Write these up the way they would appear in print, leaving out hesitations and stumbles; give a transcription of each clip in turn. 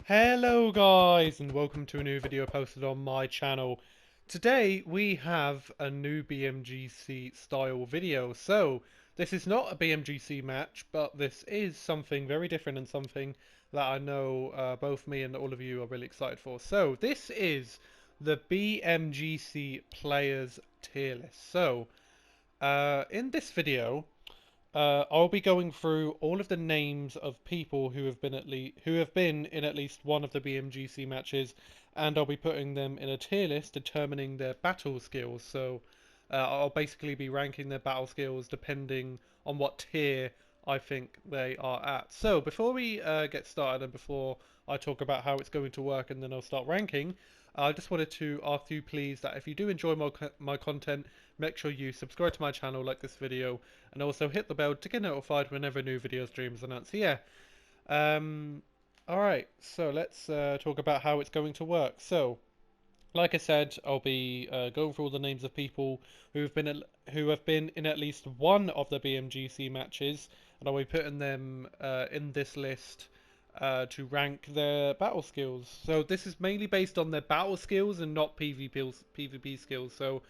Hello guys and welcome to a new video posted on my channel. Today we have a new BMGC style video. So this is not a BMGC match, but this is something very different and something that I know both me and all of you are really excited for. So this is the BMGC players tier list. So in this video I'll be going through all of the names of people who have been in at least one of the BMGC matches, and I'll be putting them in a tier list determining their battle skills. So I'll basically be ranking their battle skills depending on what tier I think they are at. So before we get started and before I talk about how it's going to work and then I'll start ranking, I just wanted to ask you please that if you do enjoy my content, make sure you subscribe to my channel, like this video, and also hit the bell to get notified whenever new video streams announced. So yeah, alright, so let's talk about how it's going to work. So, like I said, I'll be going through all the names of people who have been in at least one of the BMGC matches, and I'll be putting them in this list to rank their battle skills. So this is mainly based on their battle skills and not PvP skills. So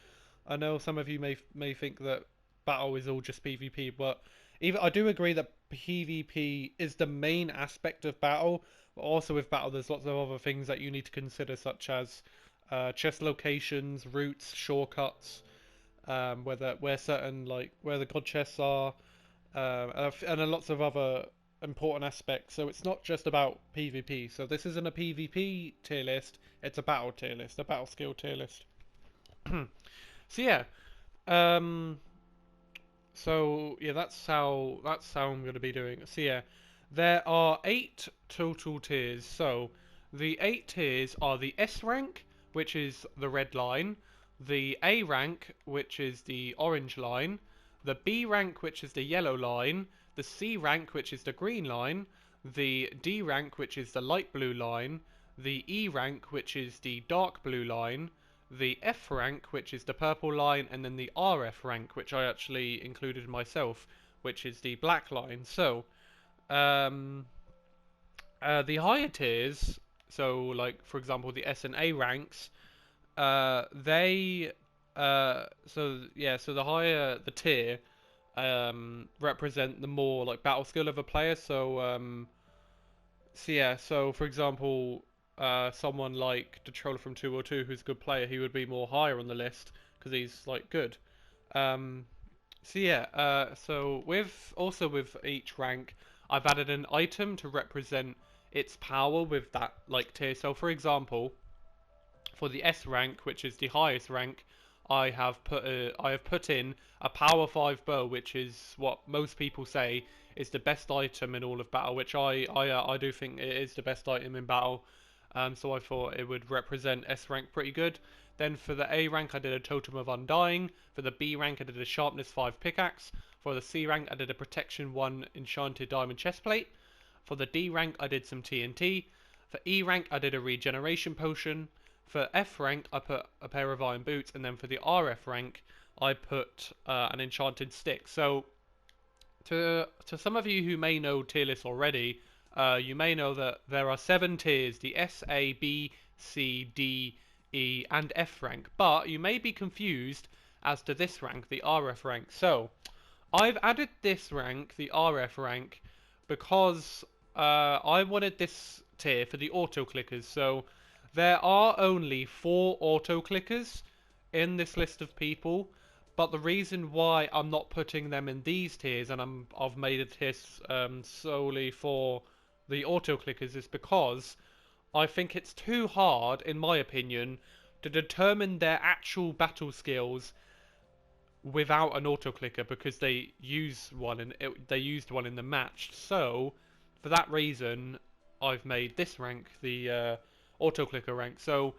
I know some of you may think that battle is all just PvP, but even I do agree that PvP is the main aspect of battle. But also with battle, there's lots of other things that you need to consider, such as chest locations, routes, shortcuts, where certain where the god chests are, and lots of other important aspects. So it's not just about PvP. So this isn't a PvP tier list; it's a battle tier list, a battle skill tier list. So yeah, um, that's how I'm going to be doing it. So yeah, there are 8 total tiers. So the 8 tiers are the S rank, which is the red line, the A rank, which is the orange line, the B rank, which is the yellow line, the C rank, which is the green line, the D rank, which is the light blue line, the E rank, which is the dark blue line, the F rank, which is the purple line, and then the RF rank, which I actually included myself, which is the black line. So, um, the higher tiers, so like for example the S and A ranks, they, so the higher the tier, represent the more like battle skill of a player. So for example, someone like the Troller from 202, who's a good player, he would be more higher on the list because he's like good. Um, so with each rank, I've added an item to represent its power with that like tier. So for example, for the S rank, which is the highest rank, I have put in a Power 5 bow, which is what most people say is the best item in all of battle, which I do think it is the best item in battle. So I thought it would represent S rank pretty good. Then for the A rank, I did a Totem of Undying. For the B rank, I did a Sharpness 5 pickaxe. For the C rank, I did a Protection 1 Enchanted Diamond chestplate. For the D rank, I did some TNT. For E rank, I did a Regeneration Potion. For F rank, I put a pair of iron boots, and then for the RF rank, I put an enchanted stick. So, to some of you who may know tier lists already, you may know that there are 7 tiers: the S, A, B, C, D, E, and F rank. But you may be confused as to this rank, the RF rank. So, I've added this rank, the RF rank, because I wanted this tier for the auto clickers. So there are only 4 auto clickers in this list of people, but the reason why I'm not putting them in these tiers and I've made a tier solely for the auto clickers is because I think it's too hard, in my opinion, to determine their actual battle skills without an auto clicker because they used one in the match. So for that reason, I've made this rank the auto clicker rank. So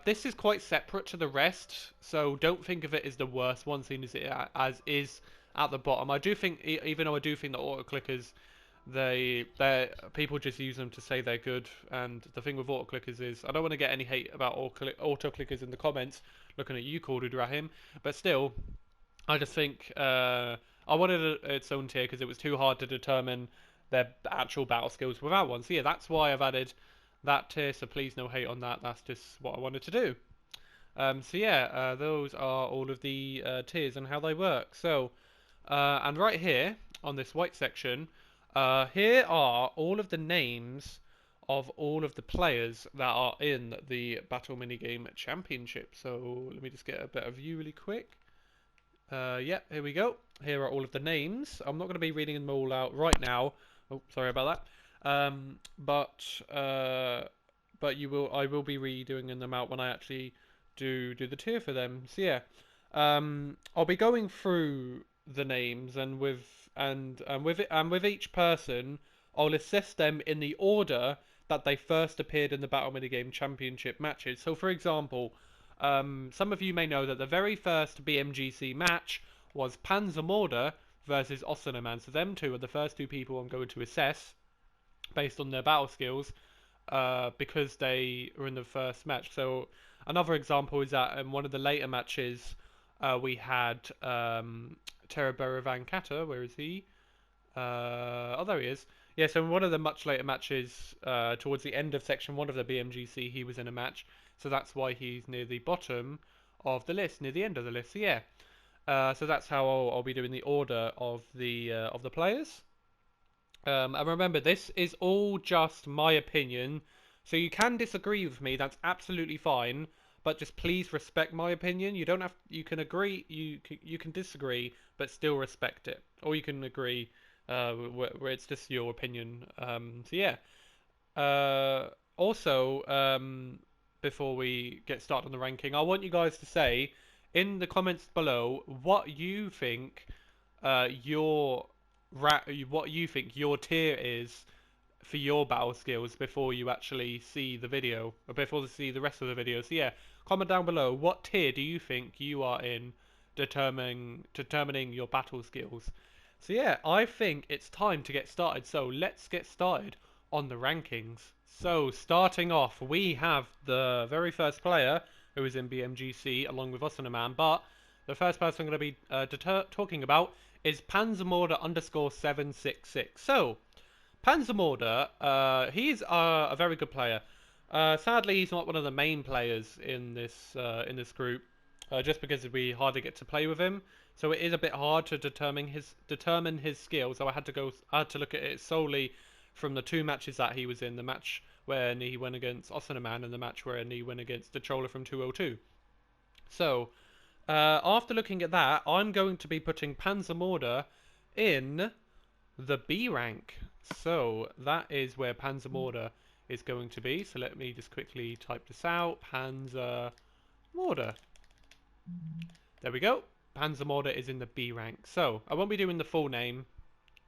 this is quite separate to the rest. So don't think of it as the worst one, seeing as is at the bottom. I do think, even though I do think that auto clickers, they people just use them to say they're good. And the thing with auto clickers is, I don't want to get any hate about auto clickers in the comments. Looking at you, Corded Rahim, but still, I just think I wanted its own tier because it was too hard to determine their actual battle skills without one. So yeah, that's why I've added that tier, so please no hate on that. That's just what I wanted to do. So yeah, those are all of the tiers and how they work. So, and right here on this white section, here are all of the names of all of the players that are in the Battle Minigame Championship. So let me just get a better view really quick. Yeah, here we go. Here are all of the names. I'm not going to be reading them all out right now. Oh, sorry about that. But you will. I will be redoing them out when I actually do the tier for them. So yeah, I'll be going through the names and with each person, I'll assess them in the order that they first appeared in the Battle Minigame Championship matches. So, for example, some of you may know that the very first BMGC match was Panzermorder versus Ossinaman. So them two are the first two people I'm going to assess based on their battle skills because they were in the first match. So another example is that in one of the later matches we had Terabera Van Kata. Where is he? Oh, there he is. Yeah, so in one of the much later matches, towards the end of section 1 of the BMGC, he was in a match. So that's why he's near the bottom of the list, near the end of the list. So yeah, so that's how I'll be doing the order of the players. And remember, this is all just my opinion, so you can disagree with me. That's absolutely fine, but just please respect my opinion. You don't have. You can agree. You can disagree, but still respect it. Or you can agree, where it's just your opinion. So yeah. Also, before we get started on the ranking, I want you guys to say in the comments below what you think your what you think your tier is for your battle skills before you actually see the video or before you see the rest of the video. So yeah, comment down below what tier do you think you are in determining your battle skills. So yeah, I think it's time to get started. So let's get started on the rankings. So starting off, we have the very first player who is in BMGC along with us and a man, but the first person I'm going to be talking about is Panzermorder underscore 766. So Panzermorder, he's a very good player. Sadly, he's not one of the main players in this group, just because we hardly get to play with him. So it is a bit hard to determine his skills. So I had to look at it solely from the two matches that he was in. The match where he went against Ossinaman and the match where he went against the Troller from 202. So after looking at that, I'm going to be putting Panzermorder in the B rank. So that is where Panzermorder is going to be. So let me just quickly type this out. Panzermorder. There we go. Panzermorder is in the B rank. So I won't be doing the full name,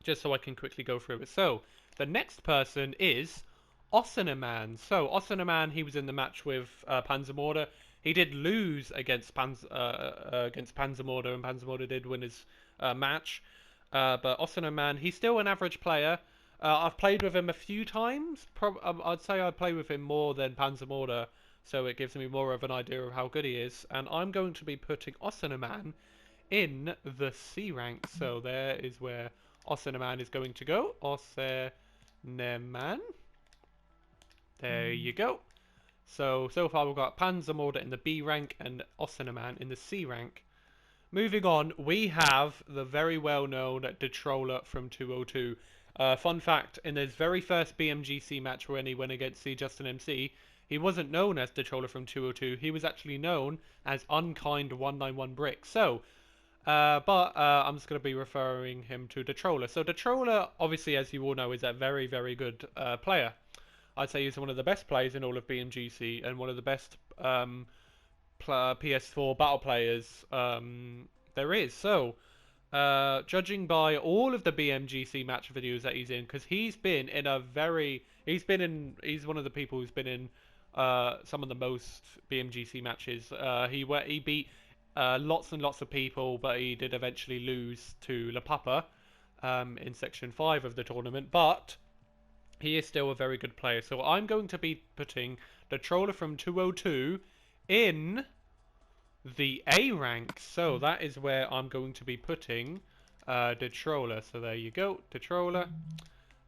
just so I can quickly go through it. So the next person is Ossinaman. So Ossinaman, he was in the match with Panzermorder. He did lose against Panzermorder, and Panzermorder did win his match. But Ossinaman, he's still an average player. I've played with him a few times. I'd say I play with him more than Panzermorder, so it gives me more of an idea of how good he is. And I'm going to be putting Ossinaman in the C rank. So there is where Ossinaman is going to go. Ossinaman. There you go. So far we've got Panzermorder in the B rank and Ossinaman in the C rank. Moving on, we have the very well-known Detroller from 202. Fun fact, in his very first BMGC match when he went against C Justin MC, he wasn't known as Detroller from 202, he was actually known as Unkind 191 Brick. So, I'm just going to be referring him to Detroller. So Detroller, obviously, as you all know, is a very, very good player. I'd say he's one of the best players in all of BMGC and one of the best PS4 battle players there is. So, judging by all of the BMGC match videos that he's in, because he's one of the people who's been in some of the most BMGC matches. He beat lots and lots of people, but he did eventually lose to La Papa in section 5 of the tournament. But he is still a very good player. So I'm going to be putting the Troller from 202 in the A rank. So that is where I'm going to be putting the Troller. So there you go, the Troller.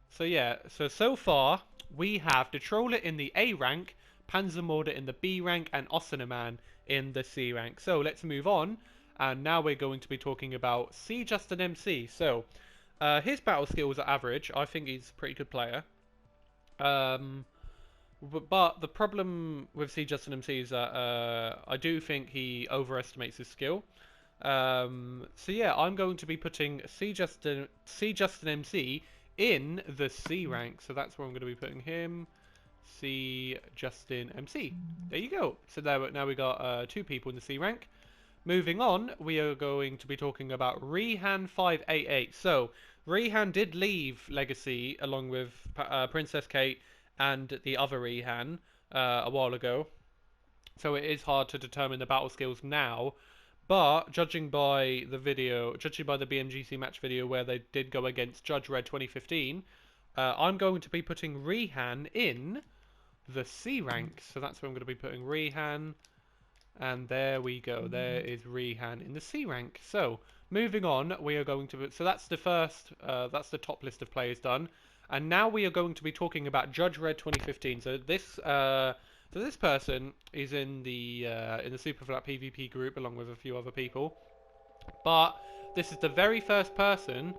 So yeah, so far we have the Troller in the A rank, Panzermorder in the B rank, and Ossinaman in the C rank. So let's move on, and now we're going to be talking about C Justin MC. So his battle skills are average. I think he's a pretty good player. Um, but the problem with C Justin MC is that I do think he overestimates his skill. So yeah, I'm going to be putting C Justin MC in the C rank. So that's where I'm going to be putting him. C Justin MC. There you go. So there, now we got 2 people in the C rank. Moving on, we are going to be talking about Rehan 588. So Rehan did leave Legacy along with Princess Kate and the other Rehan a while ago. So it is hard to determine the battle skills now. But judging by the video, judging by the BMGC match video where they did go against Judge Red 2015, I'm going to be putting Rehan in the C rank. So that's where I'm going to be putting Rehan. And there we go. There is Rehan in the C rank. So moving on, we are going to. So that's the first. That's the top list of players done. And now we are going to be talking about Judge Red 2015. So this. So this person is in the Super Flat PvP group along with a few other people. But this is the very first person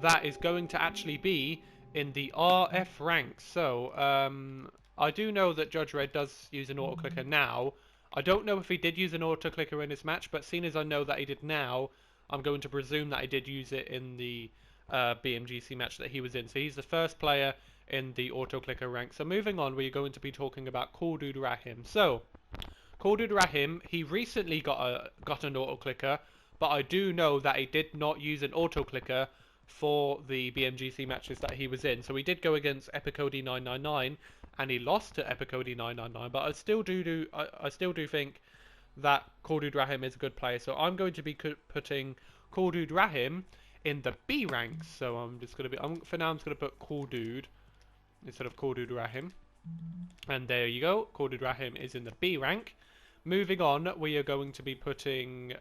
that is going to actually be in the RF rank. So I do know that Judge Red does use an auto clicker now. I don't know if he did use an auto clicker in his match, but seeing as I know that he did now, I'm going to presume that he did use it in the BMGC match that he was in. So he's the first player in the auto clicker rank. So moving on, we're going to be talking about Cool Dude Rahim. So Cool Dude Rahim, he recently got an auto clicker, but I do know that he did not use an auto clicker for the BMGC matches that he was in. So he did go against Epicody 999 and he lost to Epicody 999, but I still do think that Cool Dude Rahim is a good player. So I'm going to be putting Cool Dude Rahim in the B rank. So I'm just going to be for now I'm just going to put Cool Dude instead of Cool Dude Rahim. And there you go. Cool Dude Rahim is in the B rank. Moving on, we are going to be putting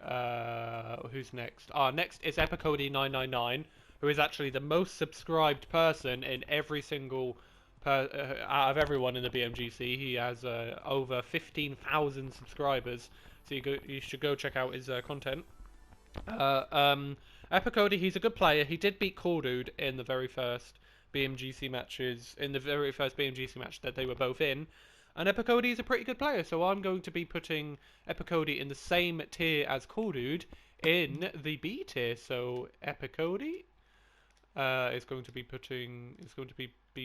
who's next? Next is Epicody 999, who is actually the most subscribed person in every single out of everyone in the BMGC. He has over 15,000 subscribers, so you should go check out his content. Epicody, he's a good player. He did beat Cool Dude in the very first BMGC matches, in the very first BMGC match that they were both in. And Epicody is a pretty good player, so I'm going to be putting Epicody in the same tier as Cool Dude in the B tier. So Epicody is going to be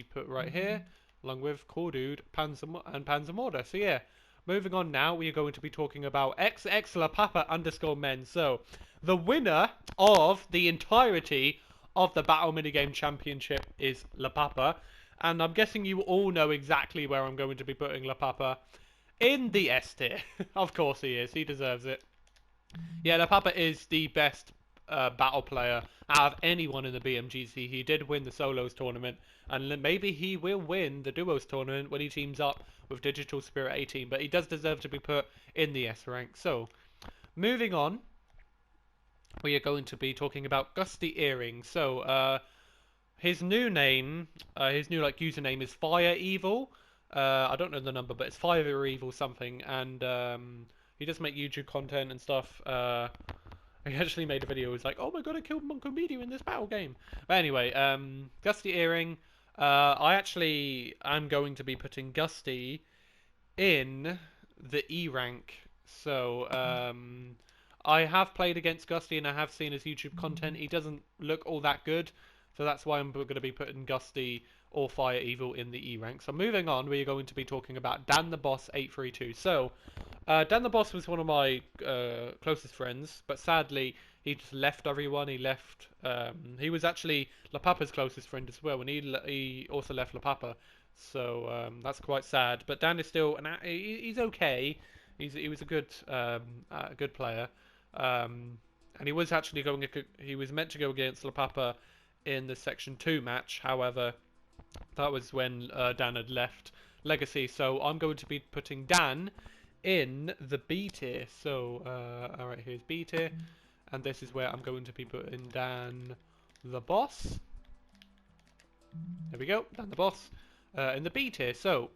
put right here, along with Cool Dude, Panzermorder. So yeah, moving on now, we are going to be talking about XXLaPapa_men. So the winner of the entirety of the Battle Minigame Championship is LaPapa. And I'm guessing you all know exactly where I'm going to be putting LaPapa. In the S tier. Of course he is. He deserves it. Yeah, LaPapa is the best battle player out of anyone in the BMGC. He did win the solos tournament. And maybe he will win the duos tournament when he teams up with Digital Spirit 18. But he does deserve to be put in the S rank. So, moving on. We are going to be talking about Gusty Earring. So, his new name, his new username is Fire Evil. I don't know the number, but it's Fire Evil something. And he does make YouTube content and stuff. He actually made a video. He was like, "Oh my god, I killed Monkomedia in this battle game." But anyway, Gusty Earring. I actually am going to be putting Gusty in the E rank. So I have played against Gusty and I have seen his YouTube content. He doesn't look all that good. So that's why I'm going to be putting Gusty or Fire Evil in the E rank. So moving on, we are going to be talking about Dan the Boss 832. So Dan the Boss was one of my closest friends, but sadly he just left everyone. He left. He was actually LaPapa's closest friend as well, and he also left LaPapa. So that's quite sad. But Dan is still he's okay. He was a good player. And he was actually he was meant to go against LaPapa in the Section 2 match. However, that was when Dan had left Legacy. So I'm going to be putting Dan in the B tier. So, alright, here's B tier. And this is where I'm going to be putting Dan the Boss. There we go, Dan the Boss. in the B tier. So,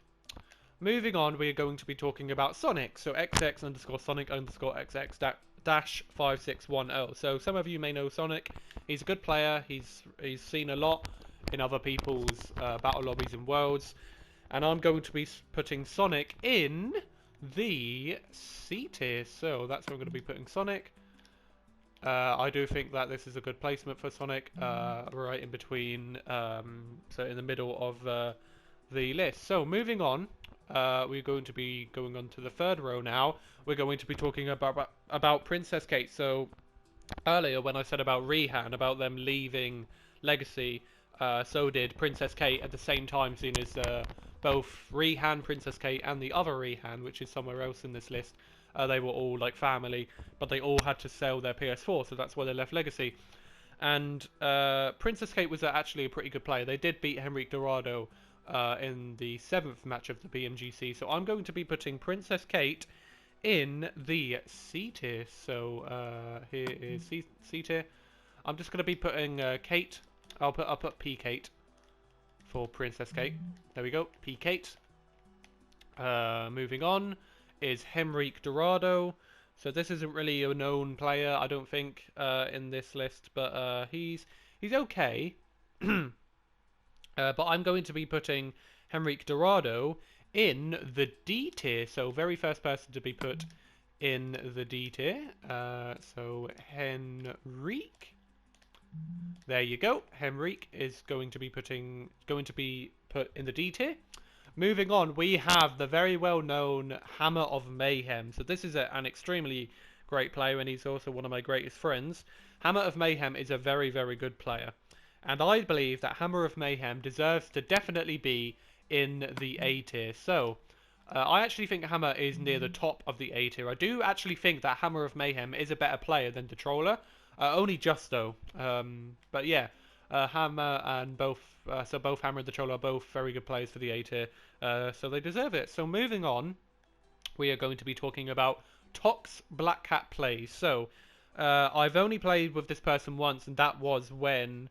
moving on, we are going to be talking about Sonic. So, XX underscore Sonic underscore XX dash 5610. So, some of you may know Sonic. He's a good player. He's seen a lot in other people's battle lobbies and worlds. And I'm going to be putting Sonic in the C tier. So, that's where I'm going to be putting Sonic. I do think that this is a good placement for Sonic, right in between, so in the middle of the list. So moving on, we're going to be going on to the third row now. We're going to be talking about Princess Kate. So earlier when I said about Rihan, about them leaving Legacy, so did Princess Kate at the same time, seeing as both Rihan, Princess Kate, and the other Rihan, which is somewhere else in this list, they were all like family, but they all had to sell their PS4, so that's why they left Legacy. And Princess Kate was actually a pretty good player. They did beat Henrique Dorado in the 7th match of the BMGC, so I'm going to be putting Princess Kate in the C tier. So here is C tier. I'm just going to be putting Kate. I'll put P Kate for Princess Kate. There we go, P Kate. Moving on is Henrique Dorado. So this isn't really a known player, I don't think, in this list, but he's okay. But I'm going to be putting Henrique Dorado in the D tier. So very first person to be put in the D tier. So Henrique. There you go. Henrique is going to be put in the D tier. Moving on, we have the very well-known Hammer of Mayhem. So this is an extremely great player, and he's also one of my greatest friends. Hammer of Mayhem is a very, very good player. And I believe that Hammer of Mayhem deserves to definitely be in the A tier. So, I actually think Hammer is near the top of the A tier. I do actually think that Hammer of Mayhem is a better player than the Troller. Only just though. But yeah. Hammer and both Hammer and the Troll are both very good players for the A tier, so they deserve it. So moving on, we are going to be talking about Tox Black Cat plays. So I've only played with this person once, and that was when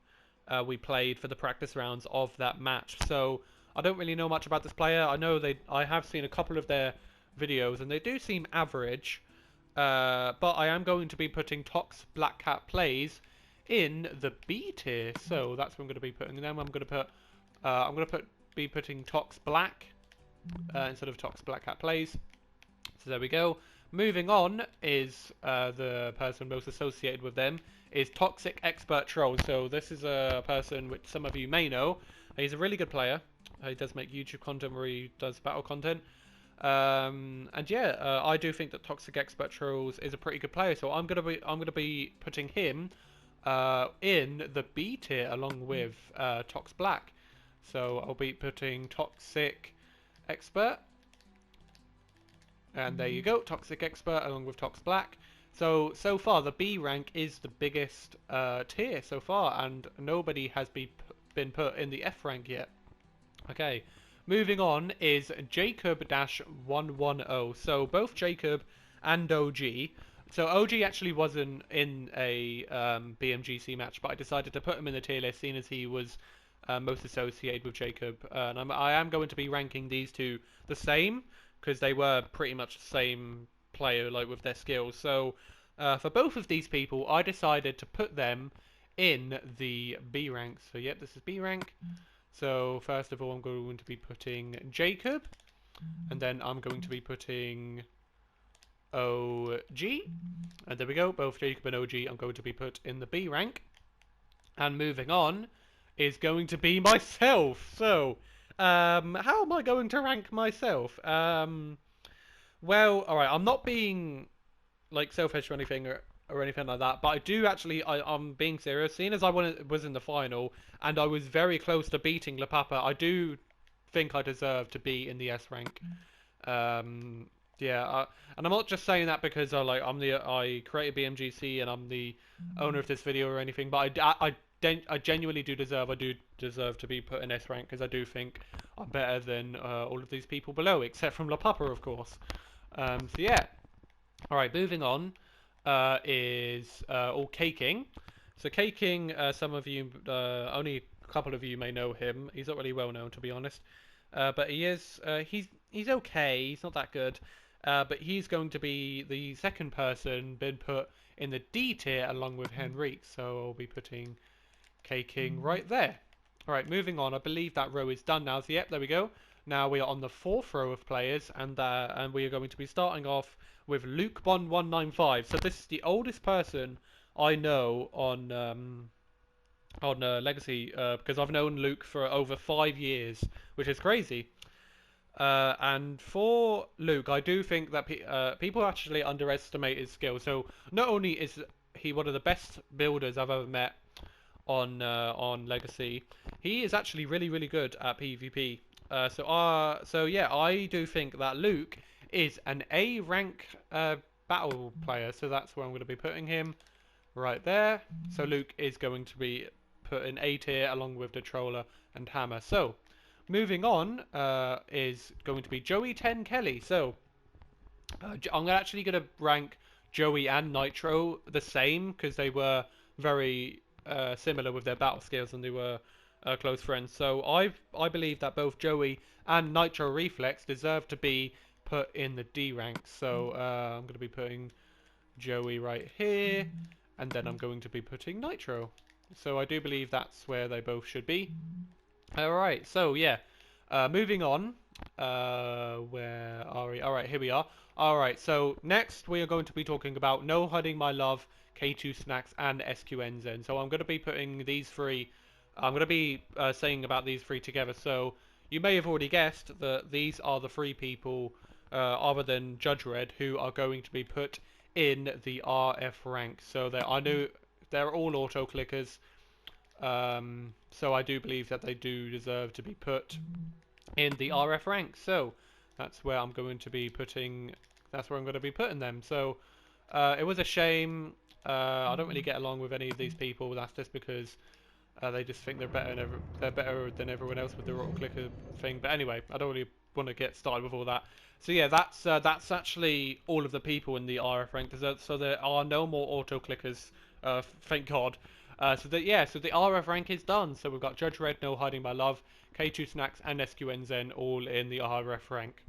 we played for the practice rounds of that match. So I don't really know much about this player. I have seen a couple of their videos, and they do seem average. But I am going to be putting Tox Black Cat plays in the B tier, so that's what I'm going to be putting them. I'm going to be putting Tox Black instead of Tox Black Cat plays. So there we go. Moving on is the person most associated with them is Toxic Expert Troll. So this is a person which some of you may know. He's a really good player. He does make YouTube content where he does battle content. And yeah, I do think that Toxic Expert Trolls is a pretty good player. So I'm gonna be putting him in the B tier along with Tox Black. So I'll be putting Toxic Expert. And there you go, Toxic Expert along with Tox Black. So far the B rank is the biggest tier so far, and nobody has been put in the F rank yet. Okay, moving on is Jacob-110. So both Jacob and OG. So OG actually wasn't in a BMGC match, but I decided to put him in the tier list, seeing as he was most associated with Jacob. And I am going to be ranking these two the same, because they were pretty much the same player, like with their skills. So for both of these people, I decided to put them in the B rank. So yep, this is B rank. So first of all, I'm going to be putting Jacob, and then I'm going to be putting OG, and there we go, both Jacob and OG I'm going to be put in the B rank. And moving on is going to be myself. So how am I going to rank myself? Well, alright, I'm not being like selfish or anything like that, but I do actually, I'm being serious, seeing as I was in the final and I was very close to beating La Papa. I do think I deserve to be in the S rank. Yeah, and I'm not just saying that because I created BMGC and I'm the owner of this video or anything, but I genuinely do deserve to be put in S rank, because I do think I'm better than all of these people below, except from La Papa, of course. So yeah. Alright, moving on is all K-King. So K-King, some of you, only a couple of you may know him. He's not really well known, to be honest. but he's okay. He's not that good. But he's going to be the second person been put in the D tier along with Henrique. So I'll be putting K King right there. All right, moving on. I believe that row is done now. So yep, there we go. Now we are on the fourth row of players, and we are going to be starting off with Luke Bond 195. So this is the oldest person I know on Legacy, because I've known Luke for over 5 years, which is crazy. And for Luke, I do think that people actually underestimate his skill. So not only is he one of the best builders I've ever met on Legacy, he is actually really really good at PvP. So yeah, I do think that Luke is an A rank battle player. So that's where I'm going to be putting him right there. So Luke is going to be put in A tier along with the Troller and Hammer. So moving on is going to be Joey 10 Kelly. So I'm actually going to rank Joey and Nitro the same because they were very similar with their battle skills and they were close friends. So I believe that both Joey and Nitro Reflex deserve to be put in the D rank. So I'm going to be putting Joey right here, and then I'm going to be putting Nitro. So I do believe that's where they both should be. Alright, so yeah, moving on. Where are we? Alright, here we are. Alright, so next we are going to be talking about No Hiding My Love, K2 Snacks, and SQNZ. So I'm going to be putting these three, I'm going to be saying about these three together. So you may have already guessed that these are the three people, other than Judge Red, who are going to be put in the RF rank. So I know they're all auto clickers. So I do believe that they do deserve to be put in the RF rank. So that's where I'm going to be putting. That's where I'm going to be putting them. So it was a shame. I don't really get along with any of these people. That's just because they just think they're better than everyone else with the auto clicker thing. But anyway, I don't really want to get started with all that. So yeah, that's actually all of the people in the RF rank. So there are no more auto clickers. Thank God. So the RF rank is done. So we've got Judge Red, No Hiding My Love, K2 Snacks, and SQNZ all in the RF rank.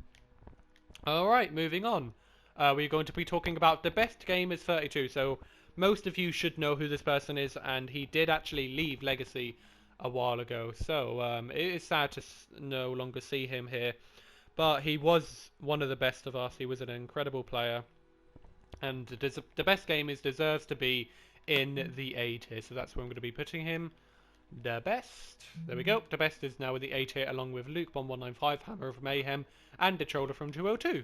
Alright, moving on. We're going to be talking about the best game is 32. So most of you should know who this person is, and he did actually leave Legacy a while ago. So it is sad to no longer see him here. But he was one of the best of us. He was an incredible player. And the best game is deserves to be in the A tier. So that's where I'm going to be putting him. The best. There we go. The best is now with the A tier along with Luke 1195, Hammer of Mayhem, and the Troller from 202.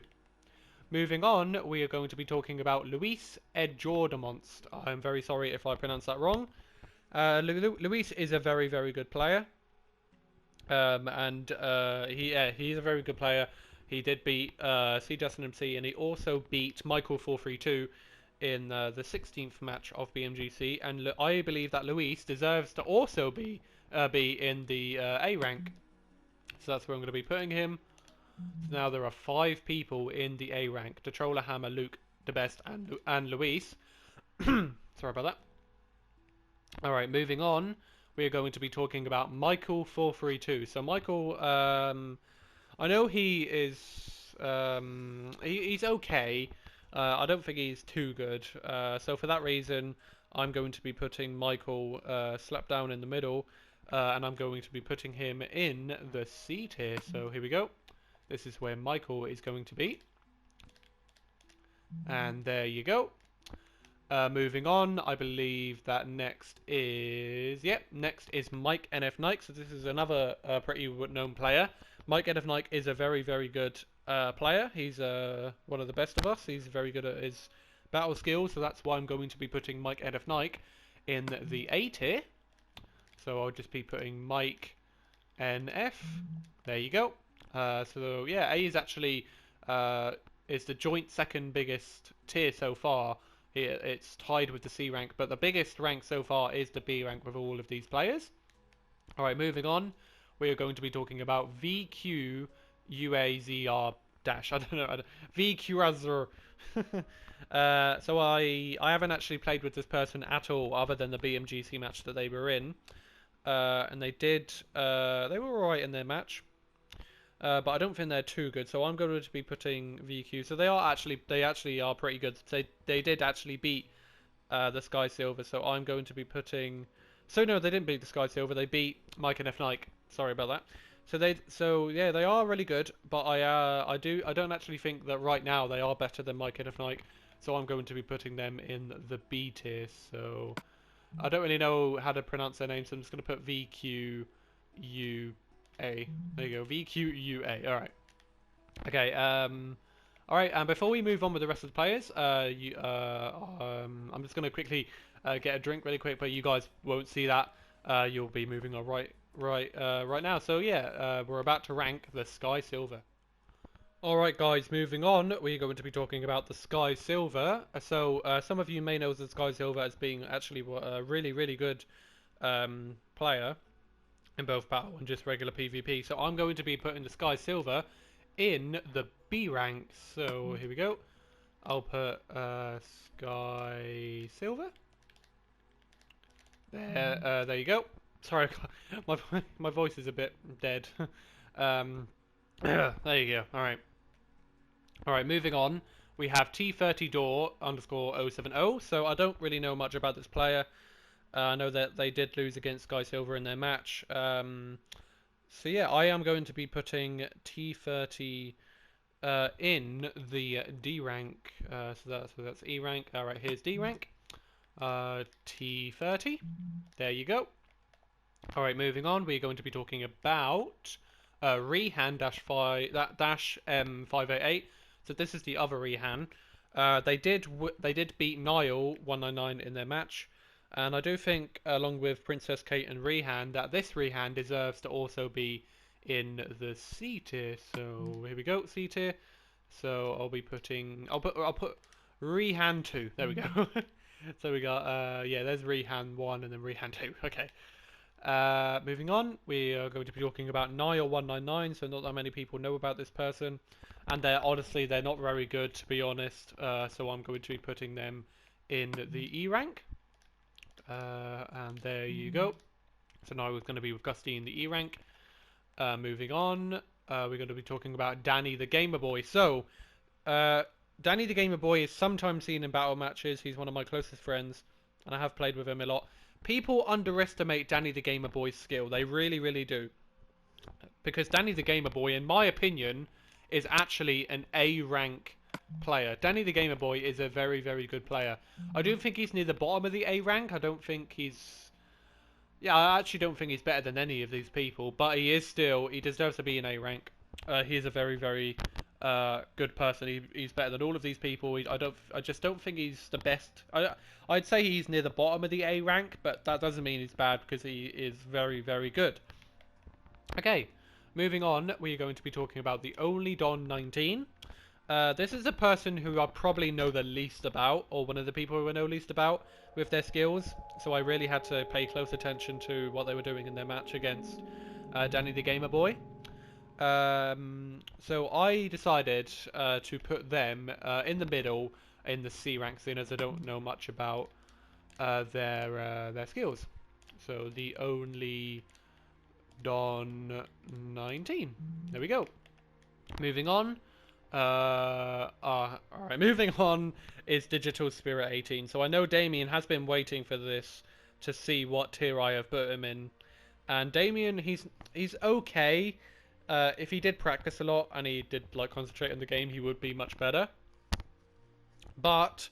Moving on, we are going to be talking about Luis Edjordamonst. I'm very sorry if I pronounced that wrong. Luis is a very, very good player. He's a very good player. He did beat C. Justin MC, and he also beat Michael 432 in the 16th match of BMGC. And I believe that Luis deserves to also be in the A rank. So that's where I'm going to be putting him. So now there are 5 people in the A rank: the Troller, Hammer, Luke, the Best, and Luis. Sorry about that. All right, moving on. We are going to be talking about Michael 432. So Michael, I know he is, he's okay. I don't think he's too good. So for that reason, I'm going to be putting Michael slap down in the middle, and I'm going to be putting him in the C tier. So here we go. This is where Michael is going to be. And there you go. Moving on, I believe that next is Mike NF Nike. So this is another pretty known player. Mike NF Nike is a very, very good player. He's one of the best of us. He's very good at his battle skills, so that's why I'm going to be putting Mike NF Nike in the A tier. So I'll just be putting Mike NF. There you go. So yeah, A is actually is the joint second biggest tier so far. It's tied with the C rank, but the biggest rank so far is the B rank with all of these players. Alright, moving on. We are going to be talking about VQUAZR dash. I don't know. VQAZR. So I haven't actually played with this person at all, other than the BMGC match that they were in. And they were alright in their match. but I don't think they're too good. So I'm going to be putting VQ. So they actually are pretty good. They did actually beat the Sky Silver. So I'm going to be putting. So no, they didn't beat the Sky Silver. They beat Mike and F Nike. Sorry about that. So yeah, they are really good. But I don't actually think that right now they are better than Mike and F Nike. So I'm going to be putting them in the B tier. So I don't really know how to pronounce their names. So I'm just going to put VQUA. There you go, VQUA. All right. Okay. All right. And before we move on with the rest of the players, I'm just going to quickly get a drink really quick, but you guys won't see that. You'll be moving on right now. So yeah, we're about to rank the Sky Silver. Alright guys, moving on, we're going to be talking about the Sky Silver. Some of you may know the Sky Silver as being actually a really, really good player in both battle and just regular PvP. So I'm going to be putting the Sky Silver in the B rank. So here we go. I'll put Sky Silver. There you go. Sorry, my voice is a bit dead. There you go. Alright. Alright, moving on. We have T30 Door underscore 070. So I don't really know much about this player. I know that they did lose against Sky Silver in their match. So yeah, I am going to be putting T30 in the D rank. So that's E rank. Alright, here's D rank. T30. There you go. Alright, moving on. We're going to be talking about Rehan dash M588. So this is the other Rehan. They did beat Nile 199 in their match, and I do think, along with Princess Kate and Rehan, that this Rehan deserves to also be in the C tier. So here we go, C tier. So I'll put Rehan 2. There we go. So we got yeah, there's Rehan 1 and then Rehan 2. Okay. Moving on, we are going to be talking about Nile 199. So not that many people know about this person. And they're not very good, to be honest. So I'm going to be putting them in the E rank. And there you go. So now we're going to be with Gusty in the E rank. Moving on, we're going to be talking about Danny the Gamer Boy. So, Danny the Gamer Boy is sometimes seen in battle matches. He's one of my closest friends, and I have played with him a lot. People underestimate Danny the Gamer Boy's skill. They really, really do. Because Danny the Gamer Boy, in my opinion, is actually an A rank player. Danny the Gamer Boy is a very, very good player. I don't think he's near the bottom of the A rank. I don't think he's... Yeah, I actually don't think he's better than any of these people. But he deserves to be in A rank. He is a very, very good person. He's better than all of these people. I just don't think he's the best. I'd say he's near the bottom of the A rank, but that doesn't mean he's bad because he is very, very good. Okay, moving on, we're going to be talking about the Only Don 19. This is a person who I probably know the least about, or one of the people who I know least about with their skills. So I really had to pay close attention to what they were doing in their match against Danny the Gamer Boy. So I decided to put them in the middle in the C rank, seeing as I don't know much about their skills. So the Only Don 19. There we go. Moving on. Alright, moving on is Digital Spirit 18. So I know Damien has been waiting for this to see what tier I have put him in. And Damien, he's okay. If he did practice a lot and he did like concentrate on the game, he would be much better. But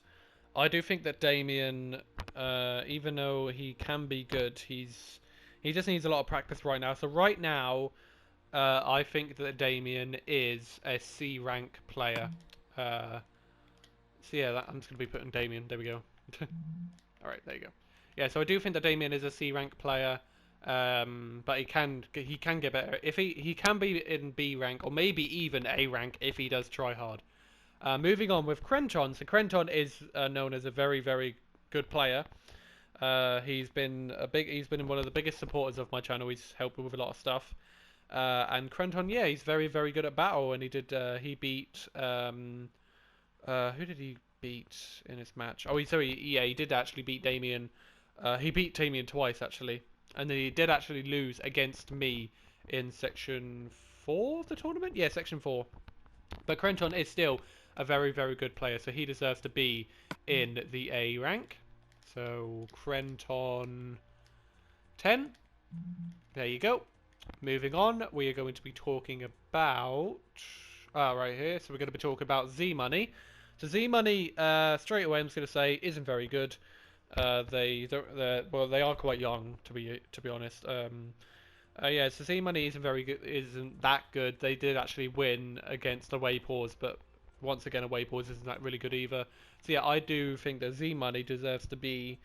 I do think that Damien, even though he can be good, he just needs a lot of practice right now. So right now, I think that Damien is a C rank player. So yeah, I'm just going to be putting Damien. There we go. Alright, there you go. Yeah, so I do think that Damien is a C rank player. But he can get better. If he can be in B rank or maybe even A rank if he does try hard. Moving on with Krenton. So Krenton is known as a very, very good player. He's been one of the biggest supporters of my channel. He's helped me with a lot of stuff. And Krenton, yeah, he's very, very good at battle, and he beat who did he beat in his match? Oh, he did actually beat Damien. He beat Damien twice actually, and then he did actually lose against me in section 4 of the tournament. Yeah, section 4. But Crenton is still a very, very good player, so he deserves to be in the A rank. So Crenton 10. There you go. Moving on, we are going to be talking about right here. So we're going to be talking about Z Money. So Z Money, straight away, I'm just going to say, isn't very good. They are quite young to be honest. Yeah, so Z Money isn't very good, isn't that good. They did actually win against Away Pause, but once again, Away Pause isn't that really good either. So yeah, I do think that Z Money deserves to be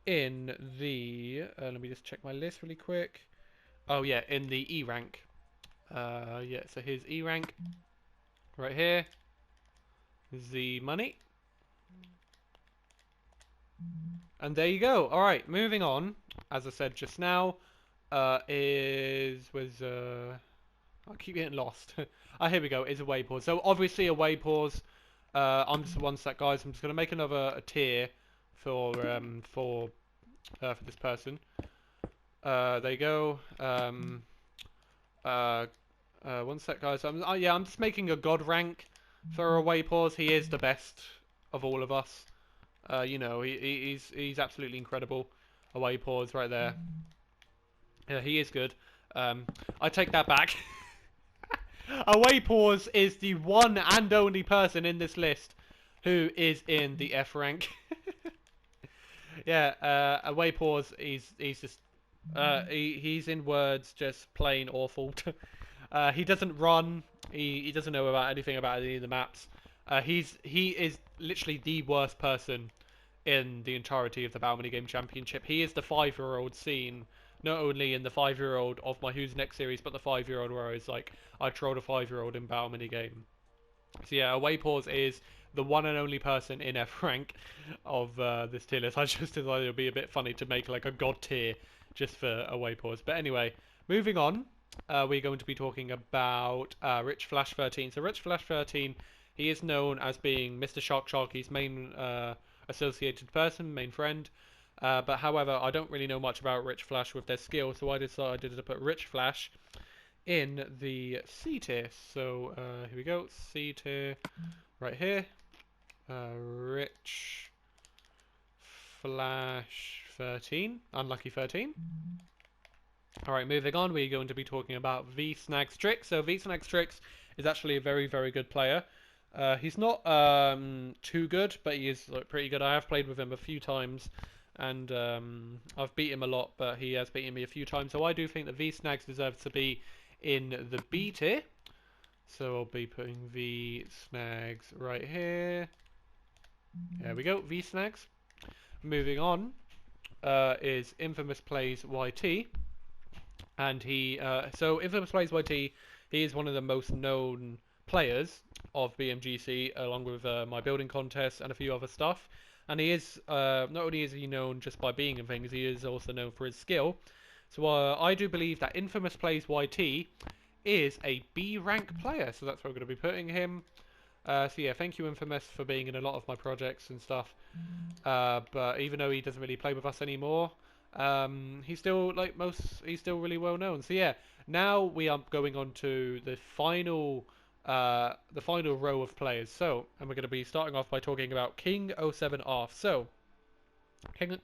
in the. Let me just check my list really quick. Oh yeah, in the E rank. Yeah, so here's E rank right here. Z Money. And there you go. All right, moving on. As I said just now, I keep getting lost. Here we go. Is Away Pause. So obviously Away Pause. I'm just one sec, guys. I'm just gonna make another tier for this person. There you go. One sec, guys. I'm just making a god rank for Away Pause. He is the best of all of us. You know, he's absolutely incredible. Away Pause right there. Yeah, he is good. I take that back. Away Pause is the one and only person in this list who is in the F rank. Yeah, Away Pause. He's just he's in words just plain awful. He doesn't run. He doesn't know about anything about any of the maps. He is literally the worst person in the entirety of the Battle Minigame Championship. He is the 5-year-old scene, not only in the 5-year-old of my Who's Next series, but the 5-year-old where I was like, I trolled a 5-year-old in Battle Minigame. So yeah, Away Pause is the one and only person in F rank of this tier list. I just decided it would be a bit funny to make like a god tier just for Away Pause. But anyway, moving on, we're going to be talking about Rich Flash 13. So Rich Flash 13, he is known as being Mr. Shark Sharky's main associated person, main friend. But however, I don't really know much about Rich Flash with their skill, so I decided to put Rich Flash in the C tier. So here we go, C tier right here. Rich Flash 13, Unlucky 13. Alright, moving on, we're going to be talking about V-Snags Tricks. So V-Snags Tricks is actually a very, very good player. He's not too good, but he is pretty good. I have played with him a few times, and I've beat him a lot, but he has beaten me a few times. So I do think that V-Snags deserves to be in the B tier. So I'll be putting V-Snags right here. There we go, V-Snags. Moving on is Infamous Plays YT. And so Infamous Plays YT, he is one of the most known players of BMGC, along with my building contests and a few other stuff. And he is, not only is he known just by being in things, he is also known for his skill. So I do believe that Infamous Plays YT is a B rank player, so that's where we're going to be putting him. So yeah, thank you Infamous for being in a lot of my projects and stuff. But even though he doesn't really play with us anymore, he's still he's still really well known. So yeah, now we are going on to the final row of players. So, and we're going to be starting off by talking about King 07 Arf. So,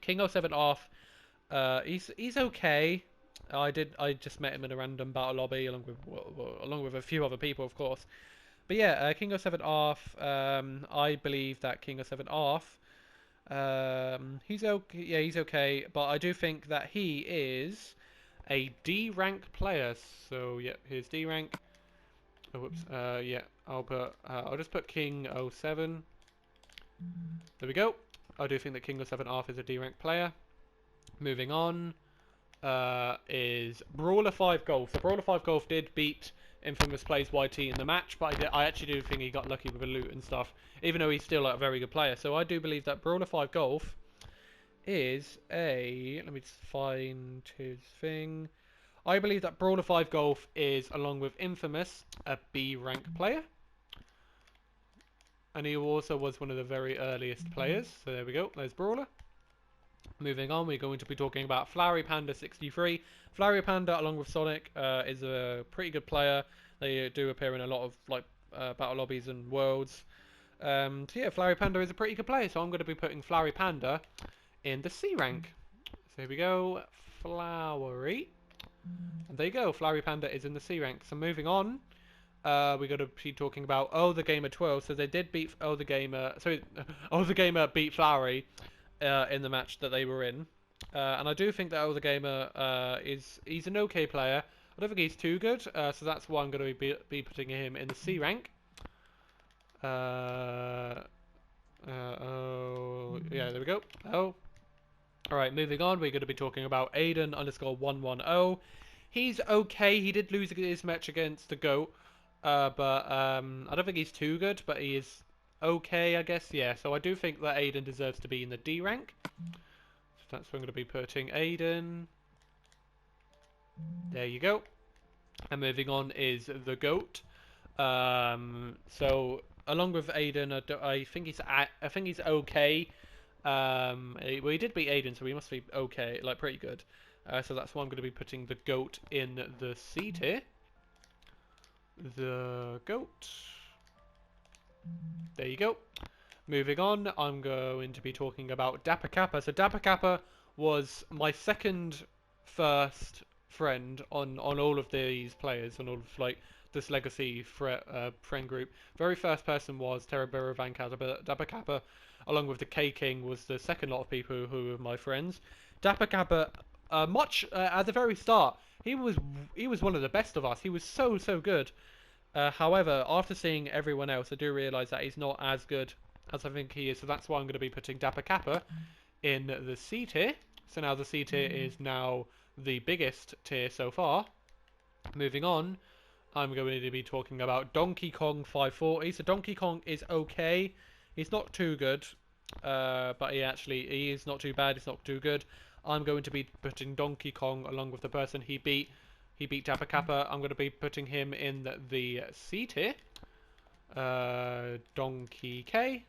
King 07 Arf, he's okay. I just met him in a random battle lobby along with a few other people, of course. But yeah, King 07 Arf. I believe that King 07 Arf. He's okay. Yeah, he's okay. But I do think that he is a D rank player. So yeah, here's D rank. Oh, whoops. Yeah, I'll just put King 07. There we go. I do think that King 07 Arf is a D rank player. Moving on. Is Brawler 5 Golf. So Brawler 5 Golf did beat Infamous Plays YT in the match, but I actually do think he got lucky with the loot and stuff, even though he's still a very good player. So I do believe that Brawler 5 Golf is a... Let me just find his thing. I believe that Brawler 5 Golf is, along with Infamous, a B rank player. And he also was one of the very earliest players. So there we go, there's Brawler. Moving on, we're going to be talking about Flowery Panda 63. Flowery Panda, along with Sonic, is a pretty good player. They do appear in a lot of like battle lobbies and worlds. So yeah, Flowery Panda is a pretty good player, so I'm going to be putting Flowery Panda in the C rank. So here we go, Flowery. And there you go, Flowery Panda is in the C rank. So moving on, we're going to be talking about Oh the Gamer 12. So they did beat Oh the Gamer. Sorry, Oh the Gamer beat Flowery in the match that they were in. And I do think that Oh the Gamer he's an okay player. I don't think he's too good, so that's why I'm going to be putting him in the C rank. Oh, yeah, there we go. Oh. Alright, moving on, we're going to be talking about Aiden underscore 110. He's okay, he did lose his match against the GOAT, but I don't think he's too good, but he is okay, I guess, yeah. So I do think that Aiden deserves to be in the D rank. So that's where I'm going to be putting Aiden. There you go. And moving on is the GOAT. So along with Aiden, I think he's okay. Well, he did beat Aiden, so he must be okay, like pretty good. So that's why I'm going to be putting the GOAT in the C tier. The GOAT. There you go. Moving on, I'm going to be talking about Dapper Kappa. So Dapper Kappa was my second first friend on all of these players, on all of like this legacy friend group. Very first person was Terabera Van Kappa, but Dapper Kappa, along with the K King, was the second lot of people who were my friends. Dapper Kappa, at the very start, he was one of the best of us. He was so good. However, after seeing everyone else, I do realise that he's not as good as I think he is. So that's why I'm going to be putting Dapper Kappa in the C tier. So now the C tier is now the biggest tier so far. Moving on, I'm going to be talking about Donkey Kong 540. So Donkey Kong is okay. He's not too good, but he is not too bad. He's not too good. I'm going to be putting Donkey Kong along with the person he beat. He beat Dapper Kappa. I'm going to be putting him in the C tier. Donkey K.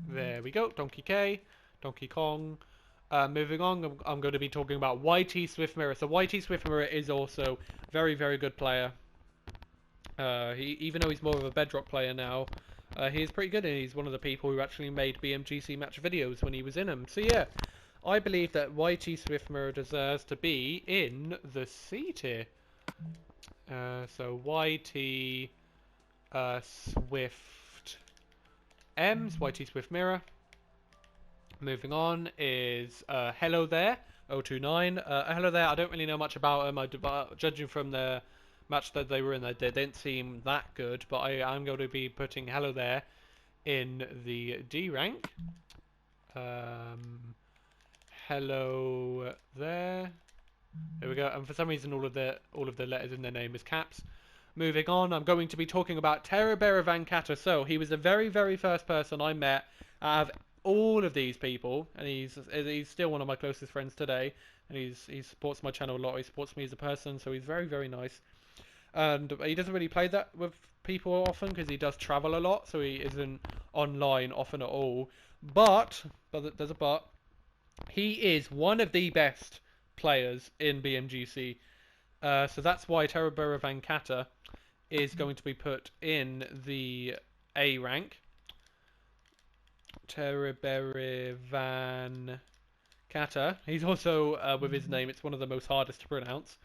There we go. Donkey K. Donkey Kong. Moving on, I'm going to be talking about YT Swift Mirror. So YT Swift Mirror is also very good player. Even though he's more of a Bedrock player now, he's pretty good, and he's one of the people who actually made BMGC match videos when he was in them. So yeah, I believe that YT Swift Mirror deserves to be in the C tier. So YT Swift M's, YT Swift Mirror. Moving on is Hello There 029. Hello There, I don't really know much about him. Judging from the match that they were in, they didn't seem that good. But I'm going to be putting Hello There in the D rank. Hello There. There we go. And for some reason, all of the letters in their name is caps. Moving on, I'm going to be talking about Terabera Van Katter. So he was the very first person I met out of all of these people, and he's still one of my closest friends today. And he supports my channel a lot. He supports me as a person, so he's very nice. And he doesn't really play that with people often because he does travel a lot, so he isn't online often at all. But there's a but. He is one of the best players in BMGC. So that's why Terabera Van Katter is going to be put in the A rank. Terabera Van Katter. He's also, with his name, it's one of the most hardest to pronounce.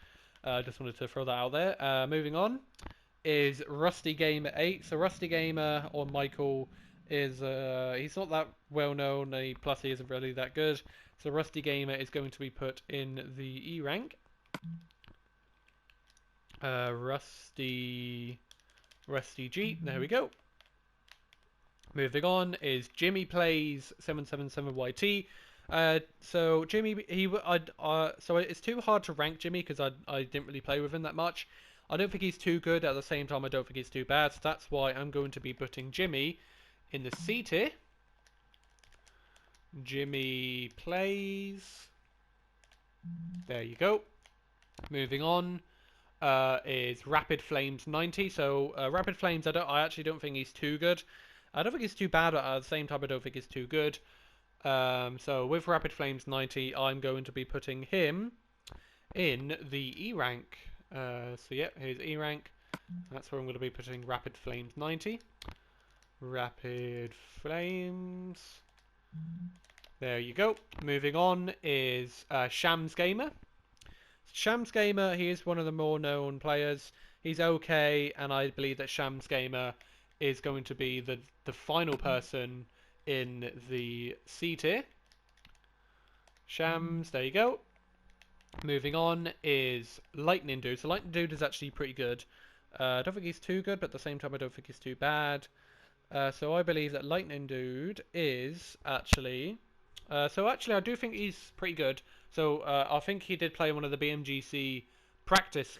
Just wanted to throw that out there. Moving on is Rusty Gamer 8. So Rusty Gamer, or Michael, is he's not that well known, plus he isn't really that good. So Rusty Gamer is going to be put in the E rank. Rusty G. There we go. Moving on is Jimmy Plays 777YT. So Jimmy, so it's too hard to rank Jimmy because I didn't really play with him that much. I don't think he's too good. At the same time, I don't think he's too bad. So that's why I'm going to be putting Jimmy in the C tier. Jimmy Plays. There you go. Moving on is Rapid Flames 90. So Rapid Flames, I actually don't think he's too good. I don't think he's too bad, but at the same time, I don't think he's too good. So with Rapid Flames 90, I'm going to be putting him in the E rank. So yeah, here's E rank. That's where I'm going to be putting Rapid Flames 90. Rapid Flames. There you go. Moving on is Shams Gamer. Shams Gamer, he is one of the more known players. He's okay, and I believe that Shams Gamer is going to be the final person in the C tier. Shams, there you go. Moving on is Lightning Dude. So Lightning Dude is actually pretty good. I don't think he's too good, but at the same time I don't think he's too bad. So I believe that Lightning Dude is actually... so actually I do think he's pretty good. So I think he did play one of the BMGC practice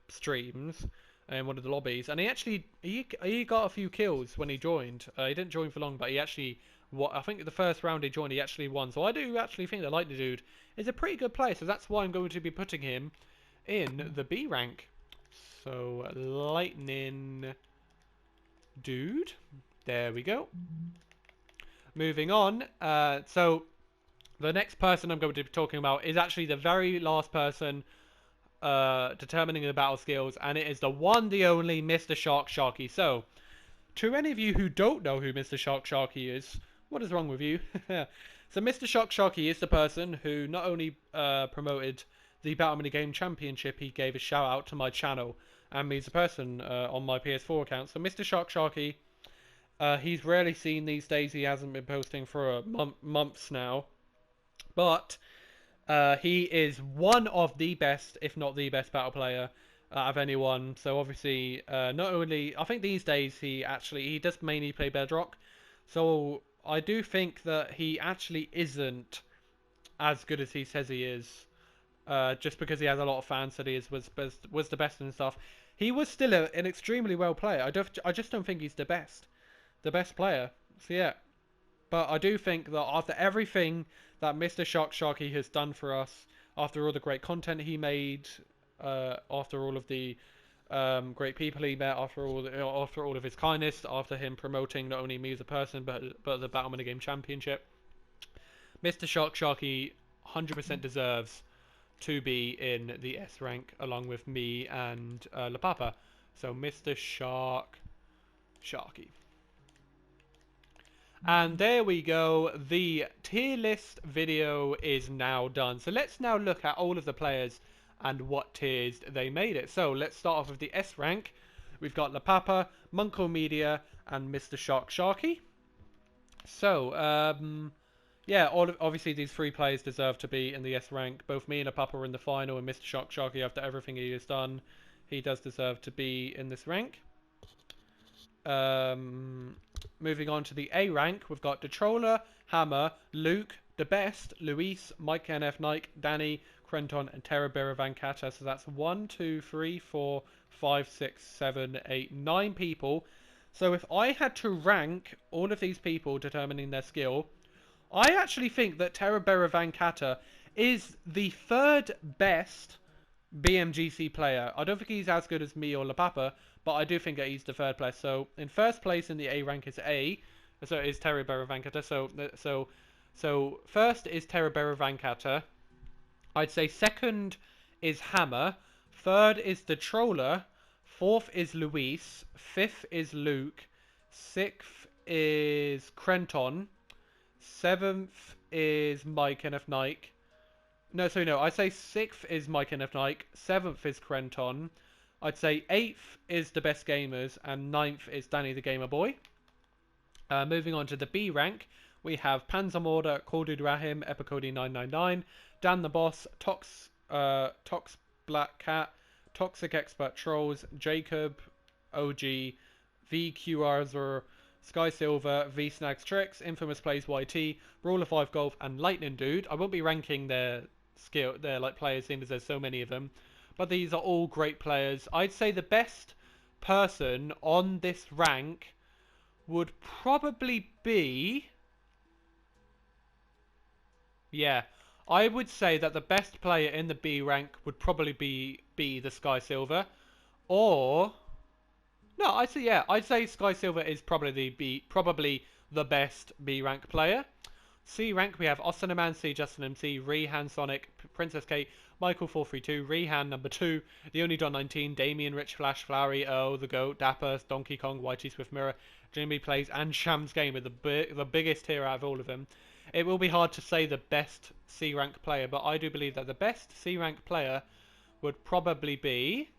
streams in one of the lobbies. And he got a few kills when he joined. He didn't join for long, but he actually... I think the first round he joined, he actually won. So I do actually think that Lightning Dude is a pretty good player. So that's why I'm going to be putting him in the B rank. So Lightning Dude. There we go. Moving on. So the next person I'm going to be talking about is actually the very last person determining the battle skills, and it is the one, the only Mr. Sharky. So, to any of you who don't know who Mr. Sharky is, what is wrong with you? So Mr. Sharky is the person who not only promoted the Battle Minigame Championship, he gave a shout out to my channel, and he's a person on my PS4 account. So Mr. Sharky, he's rarely seen these days. He hasn't been posting for months now, but he is one of the best, if not the best, battle player out of anyone. So obviously, not only I think these days he does mainly play Bedrock. So I do think that he actually isn't as good as he says he is. Just because he has a lot of fans that he was the best and stuff. He was still an extremely well player. I just don't think he's the best player. So yeah, but I do think that after everything that Mr. Sharky has done for us, after all the great content he made, after all of the great people he met, after all of his kindness, after him promoting not only me as a person but the Battle Minigame Championship, Mr. Sharky 100% deserves to be in the S rank along with me and La Papa. So Mr. Sharky. And there we go, the tier list video is now done. So let's now look at all of the players and what tiers they made it. So let's start off with the S rank. We've got La Papa, Monkomedia, and Mr. Sharky. So, yeah, obviously these three players deserve to be in the S rank. Both me and La Papa are in the final, and Mr. Sharky, after everything he has done, he does deserve to be in this rank. Moving on to the A rank, we've got the Troller, Hammer, Luke, The Best, Luis, Mike NF Nike, Danny, Crenton, and Terabera Vancata. So that's 1, 2, 3, 4, 5, 6, 7, 8, 9 people. So if I had to rank all of these people determining their skill, I actually think that Terabera Vancata is the third best BMGC player. I don't think he's as good as me or La Papa, but I do think that he's the third place. So in first place in the A rank is Terabera Vancata. So first is Terabera Vancata. I'd say second is Hammer. Third is the Troller. Fourth is Luis. Fifth is Luke. Sixth is Crenton. Seventh is Mike NF Nike. I'd say sixth is Mike NF Nike. Seventh is Crenton. I'd say 8th is The Best Gamers, and 9th is Danny the Gamer Boy. Moving on to the B rank, we have Panzermorder, Corded Rahim, Epicody999, Dan the Boss, Tox Black Cat, Toxic Expert Trolls, Jacob, OG, VQRzer, Sky Silver, V Snags Tricks, Infamous Plays YT, Ruler 5 Golf, and Lightning Dude. I won't be ranking their players, seeing as there's so many of them. But these are all great players. I'd say the best person on this rank would probably be... Yeah, I would say that the best player in the B rank would probably be the Sky Silver. Or... No, I'd say Sky Silver is probably the best B rank player. C rank, we have Austin Man, C Justin MC, Rehan Sonic, Princess Kate, Michael 432, Rehan number 2, The Only Don 19, Damien, Rich Flash, Flowery, O, The Goat, Dapper, Donkey Kong, Whitey Swift Mirror, Jimmy Plays, and Shams Gamer, the biggest here out of all of them. It will be hard to say the best C rank player, but I do believe that the best C rank player would probably be...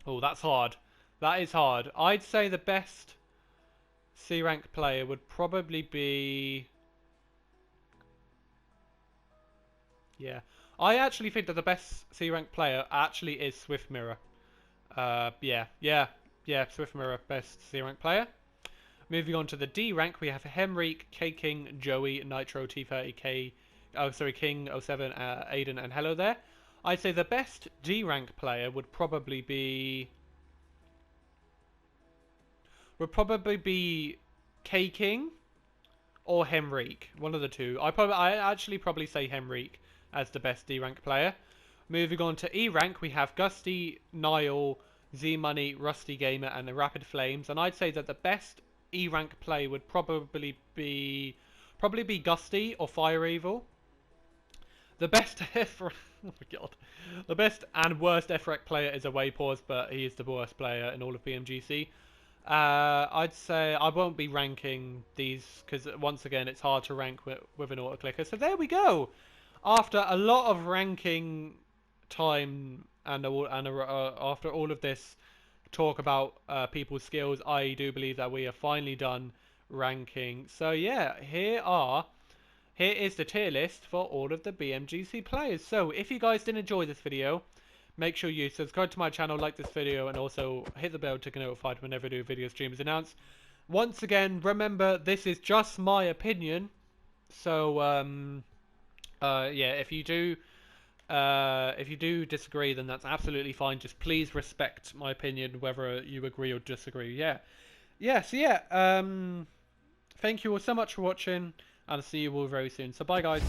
Oh, that's hard. That is hard. I'd say the best C rank player would probably be... Yeah. I actually think that the best C rank player actually is Swift Mirror. Yeah, Swift Mirror, best C rank player. Moving on to the D rank, we have Hemreek, K King, Joey, Nitro, T30, King 07, Aiden, and Hello there. I'd say the best D rank player would probably be K King or Hemreek, one of the two. I actually probably say Hemreek as the best D rank player. Moving on to E rank, we have Gusty, Niall, Z Money, Rusty Gamer, and the Rapid Flames. And I'd say that the best E rank play would probably be Gusty or Fire Evil. The best oh my god, the best and worst FREC player is Away Pause, but he is the worst player in all of BMGC. I'd say I won't be ranking these because once again it's hard to rank with an auto clicker. So there we go. After a lot of ranking time and after all of this talk about people's skills, I do believe that we are finally done ranking. So yeah, here is the tier list for all of the BMGC players. So if you guys did enjoy this video, make sure you subscribe to my channel, like this video, and also hit the bell to get notified whenever a new video stream is announced. Once again, remember, this is just my opinion. So yeah, if you do disagree, then that's absolutely fine. Just please respect my opinion, whether you agree or disagree. So thank you all so much for watching, and I'll see you all very soon. So bye, guys.